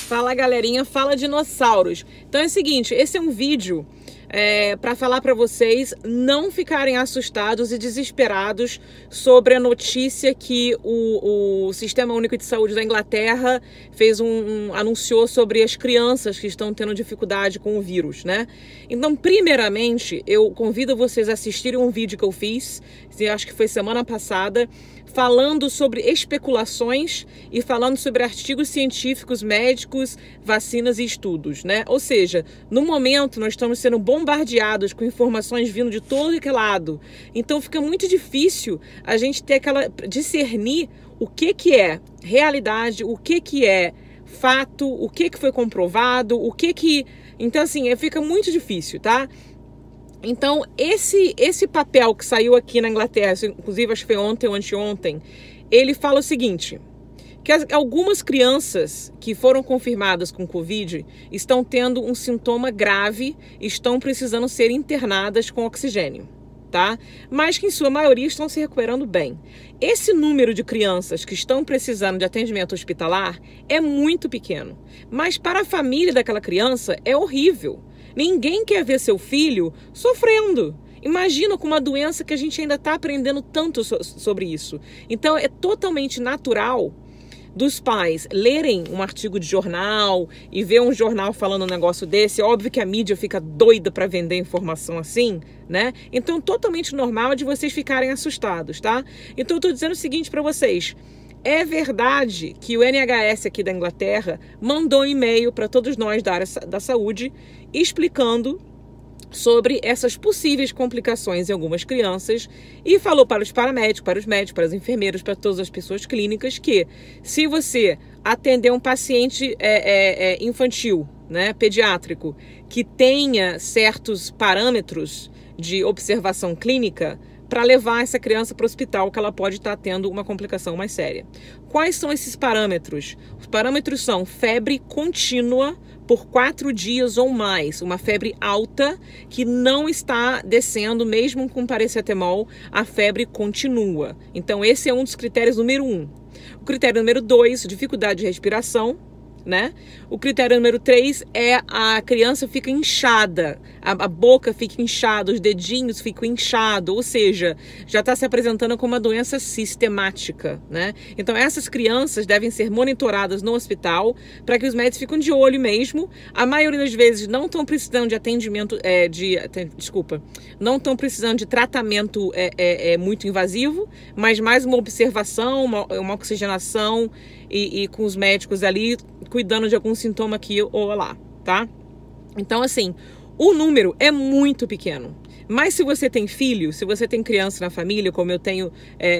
Fala galerinha, fala dinossauros. Então é o seguinte, esse é um vídeo para falar para vocês não ficarem assustados e desesperados sobre a notícia que o Sistema Único de Saúde da Inglaterra anunciou sobre as crianças que estão tendo dificuldade com o vírus, né? Então, primeiramente, eu convido vocês a assistirem um vídeo que eu fiz, acho que foi semana passada, falando sobre especulações e falando sobre artigos científicos, médicos, vacinas e estudos, né? Ou seja, no momento nós estamos sendo bombardeados com informações vindo de todo e que lado. Então fica muito difícil a gente ter discernir o que é realidade, o que é fato, o que foi comprovado, Então assim, fica muito difícil, tá? Então, esse papel que saiu aqui na Inglaterra, inclusive acho que foi ontem ou anteontem, ele fala o seguinte, que algumas crianças que foram confirmadas com Covid estão tendo um sintoma grave, estão precisando ser internadas com oxigênio, tá? Mas que em sua maioria estão se recuperando bem. Esse número de crianças que estão precisando de atendimento hospitalar é muito pequeno, mas para a família daquela criança é horrível. Ninguém quer ver seu filho sofrendo. Imagina com uma doença que a gente ainda está aprendendo tanto sobre isso. Então é totalmente natural dos pais lerem um artigo de jornal e ver um jornal falando um negócio desse. É óbvio que a mídia fica doida para vender informação assim, né? Então totalmente normal de vocês ficarem assustados, tá? Então eu tô dizendo o seguinte para vocês. É verdade que o NHS aqui da Inglaterra mandou um e-mail para todos nós da área da saúde explicando sobre essas possíveis complicações em algumas crianças e falou para os paramédicos, para os médicos, para os enfermeiros, para todas as pessoas clínicas que se você atender um paciente infantil, né, pediátrico, que tenha certos parâmetros de observação clínica, para levar essa criança para o hospital, que ela pode estar tendo uma complicação mais séria. Quais são esses parâmetros? Os parâmetros são febre contínua por 4 dias ou mais, uma febre alta que não está descendo, mesmo com paracetamol, a febre continua. Então esse é um dos critérios número 1. O critério número 2, dificuldade de respiração, né? O critério número 3 é a criança fica inchada, a boca fica inchada, os dedinhos ficam inchados, ou seja, já está se apresentando como uma doença sistemática, né? Então essas crianças devem ser monitoradas no hospital para que os médicos fiquem de olho mesmo. A maioria das vezes não estão precisando de atendimento, não estão precisando de tratamento muito invasivo, mas mais uma observação, uma oxigenação e com os médicos ali cuidando de algum sintoma aqui ou lá, tá? Então, assim, o número é muito pequeno. Mas se você tem filho, se você tem criança na família, como eu tenho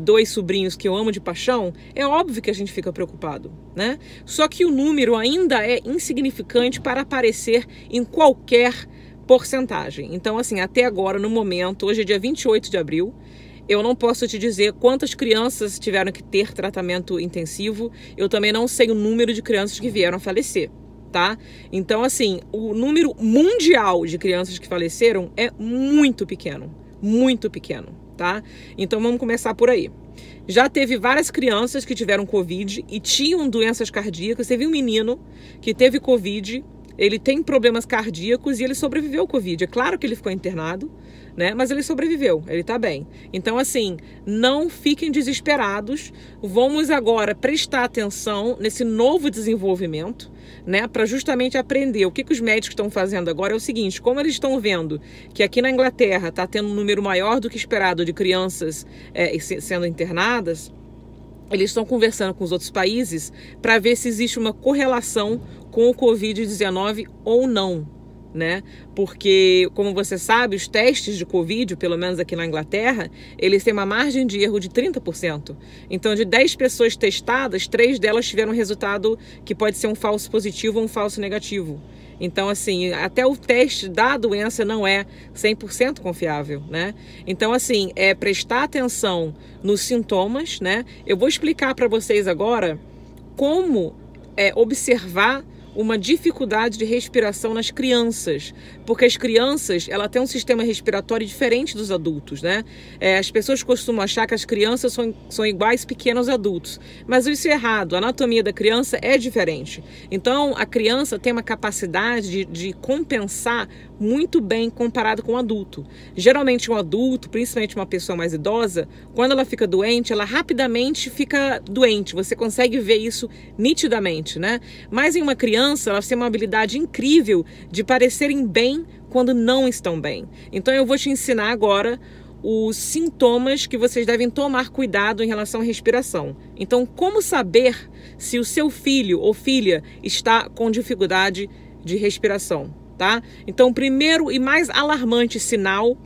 2 sobrinhos que eu amo de paixão, é óbvio que a gente fica preocupado, né? Só que o número ainda é insignificante para aparecer em qualquer porcentagem. Então, assim, até agora, no momento, hoje é dia 28 de abril, eu não posso te dizer quantas crianças tiveram que ter tratamento intensivo. Eu também não sei o número de crianças que vieram a falecer, tá? Então, assim, o número mundial de crianças que faleceram é muito pequeno, tá? Então, vamos começar por aí. Já teve várias crianças que tiveram Covid e tinham doenças cardíacas. Teve um menino que teve Covid, ele tem problemas cardíacos e ele sobreviveu ao Covid. É claro que ele ficou internado, né? Mas ele sobreviveu, ele tá bem. Então, assim, não fiquem desesperados. Vamos agora prestar atenção nesse novo desenvolvimento, né? Para justamente aprender. O que os médicos estão fazendo agora é o seguinte, como eles estão vendo que aqui na Inglaterra está tendo um número maior do que esperado de crianças sendo internadas, eles estão conversando com os outros países para ver se existe uma correlação com o Covid-19 ou não, né? Porque, como você sabe, os testes de Covid, pelo menos aqui na Inglaterra, eles têm uma margem de erro de 30%. Então, de 10 pessoas testadas, 3 delas tiveram um resultado que pode ser um falso positivo ou um falso negativo. Então, assim, até o teste da doença não é 100% confiável, né? Então, assim, é prestar atenção nos sintomas, né? Eu vou explicar para vocês agora como observar uma dificuldade de respiração nas crianças, porque as crianças, ela tem um sistema respiratório diferente dos adultos, né? As pessoas costumam achar que as crianças são iguais pequenos adultos, mas isso é errado. A anatomia da criança é diferente. Então, a criança tem uma capacidade de compensar muito bem comparado com o adulto. Geralmente um adulto, principalmente uma pessoa mais idosa, quando ela fica doente, ela rapidamente fica doente. Você consegue ver isso nitidamente, né? Mas em uma criança, elas têm uma habilidade incrível de parecerem bem quando não estão bem. Então eu vou te ensinar agora os sintomas que vocês devem tomar cuidado em relação à respiração. Então, como saber se o seu filho ou filha está com dificuldade de respiração, tá? Então, o primeiro e mais alarmante sinal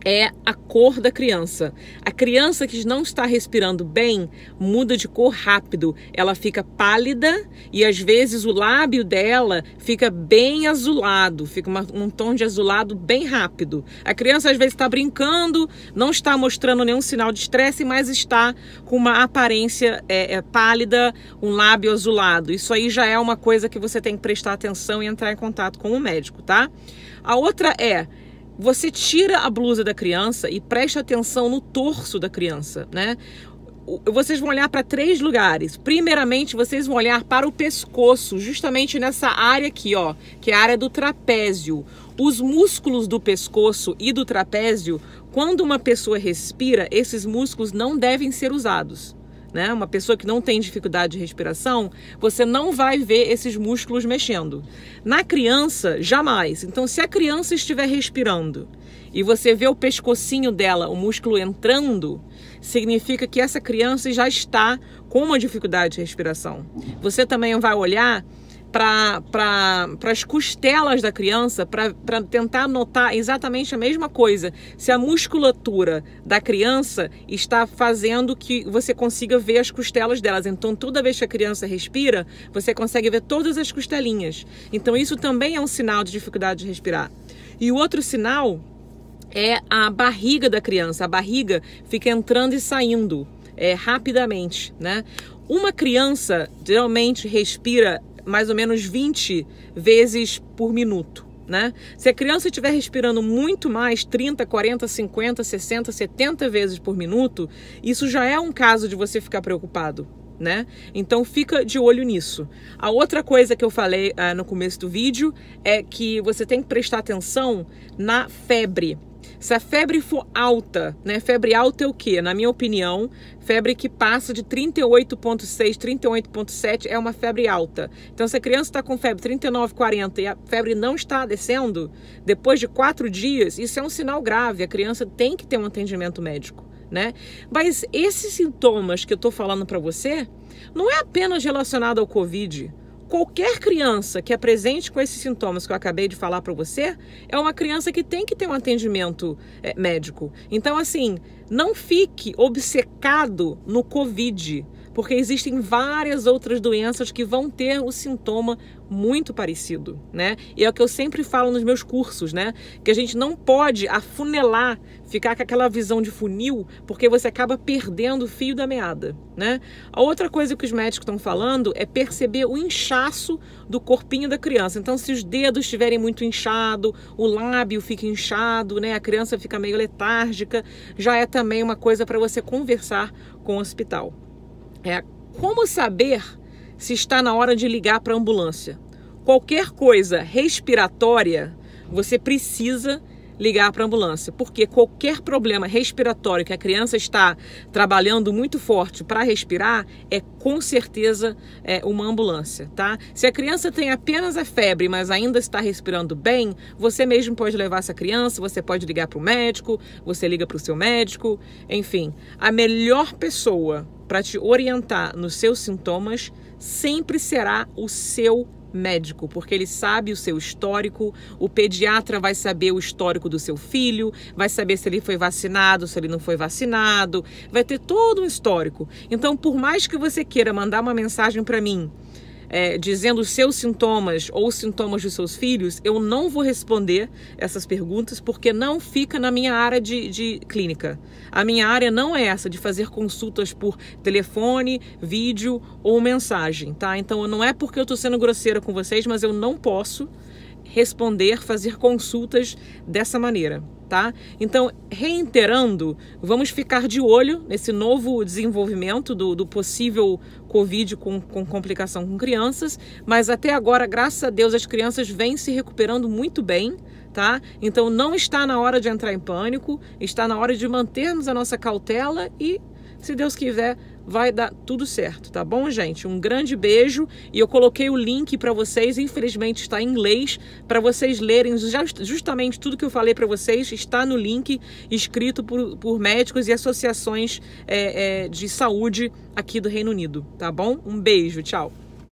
é a cor da criança. A criança que não está respirando bem muda de cor rápido. Ela fica pálida e às vezes o lábio dela fica bem azulado, fica um tom de azulado bem rápido. A criança às vezes está brincando, não está mostrando nenhum sinal de estresse, mas está com uma aparência pálida, um lábio azulado. Isso aí já é uma coisa que você tem que prestar atenção e entrar em contato com o médico, tá? A outra você tira a blusa da criança e presta atenção no torso da criança, né? Vocês vão olhar para 3 lugares. Primeiramente, vocês vão olhar para o pescoço, justamente nessa área aqui, ó, que é a área do trapézio. Os músculos do pescoço e do trapézio, quando uma pessoa respira, esses músculos não devem ser usados, né? Uma pessoa que não tem dificuldade de respiração, você não vai ver esses músculos mexendo. Na criança, jamais. Então, se a criança estiver respirando e você vê o pescocinho dela, o músculo entrando, significa que essa criança já está com uma dificuldade de respiração. Você também vai olhar para as costelas da criança para tentar notar exatamente a mesma coisa. Se a musculatura da criança está fazendo que você consiga ver as costelas delas. Então, toda vez que a criança respira, você consegue ver todas as costelinhas. Então, isso também é um sinal de dificuldade de respirar. E o outro sinal é a barriga da criança. A barriga fica entrando e saindo rapidamente, né? Uma criança geralmente respira mais ou menos 20 vezes por minuto, né? Se a criança estiver respirando muito mais, 30, 40, 50, 60, 70 vezes por minuto, isso já é um caso de você ficar preocupado, né? Então fica de olho nisso. A outra coisa que eu falei no começo do vídeo é que você tem que prestar atenção na febre. Se a febre for alta, né? Febre alta é o quê? Na minha opinião, febre que passa de 38,6, 38,7 é uma febre alta. Então, se a criança está com febre 39, 40 e a febre não está descendo, depois de 4 dias, isso é um sinal grave. A criança tem que ter um atendimento médico, né? Mas esses sintomas que eu estou falando para você não é apenas relacionado ao Covid. Qualquer criança que apresente com esses sintomas que eu acabei de falar para você é uma criança que tem que ter um atendimento médico. Então, assim, não fique obcecado no Covid, porque existem várias outras doenças que vão ter o sintoma muito parecido, né? E é o que eu sempre falo nos meus cursos, né? Que a gente não pode afunilar, ficar com aquela visão de funil, porque você acaba perdendo o fio da meada, né? A outra coisa que os médicos estão falando é perceber o inchaço do corpinho da criança. Então, se os dedos estiverem muito inchados, o lábio fica inchado, né? A criança fica meio letárgica, já é também uma coisa para você conversar com o hospital. Como saber se está na hora de ligar para a ambulância? Qualquer coisa respiratória, você precisa ligar para a ambulância, porque qualquer problema respiratório que a criança está trabalhando muito forte para respirar, com certeza uma ambulância, tá? Se a criança tem apenas a febre, mas ainda está respirando bem, você mesmo pode levar essa criança, você pode ligar para o médico, você liga para o seu médico, enfim. A melhor pessoa para te orientar nos seus sintomas sempre será o seu médico, porque ele sabe o seu histórico. O pediatra vai saber o histórico do seu filho, vai saber se ele foi vacinado, se ele não foi vacinado, vai ter todo um histórico. Então, por mais que você queira mandar uma mensagem para mim dizendo os seus sintomas ou os sintomas dos seus filhos, eu não vou responder essas perguntas porque não fica na minha área de clínica. A minha área não é essa de fazer consultas por telefone, vídeo ou mensagem, tá? Então não é porque eu tô sendo grosseira com vocês, mas eu não posso responder, fazer consultas dessa maneira, tá? Então, reiterando, vamos ficar de olho nesse novo desenvolvimento do possível Covid com complicação com crianças, mas até agora, graças a Deus, as crianças vêm se recuperando muito bem, tá? Então, não está na hora de entrar em pânico, está na hora de mantermos a nossa cautela e, se Deus quiser, vai dar tudo certo, tá bom, gente? Um grande beijo e eu coloquei o link para vocês, infelizmente está em inglês, para vocês lerem justamente tudo que eu falei para vocês, está no link escrito por médicos e associações de saúde aqui do Reino Unido, tá bom? Um beijo, tchau!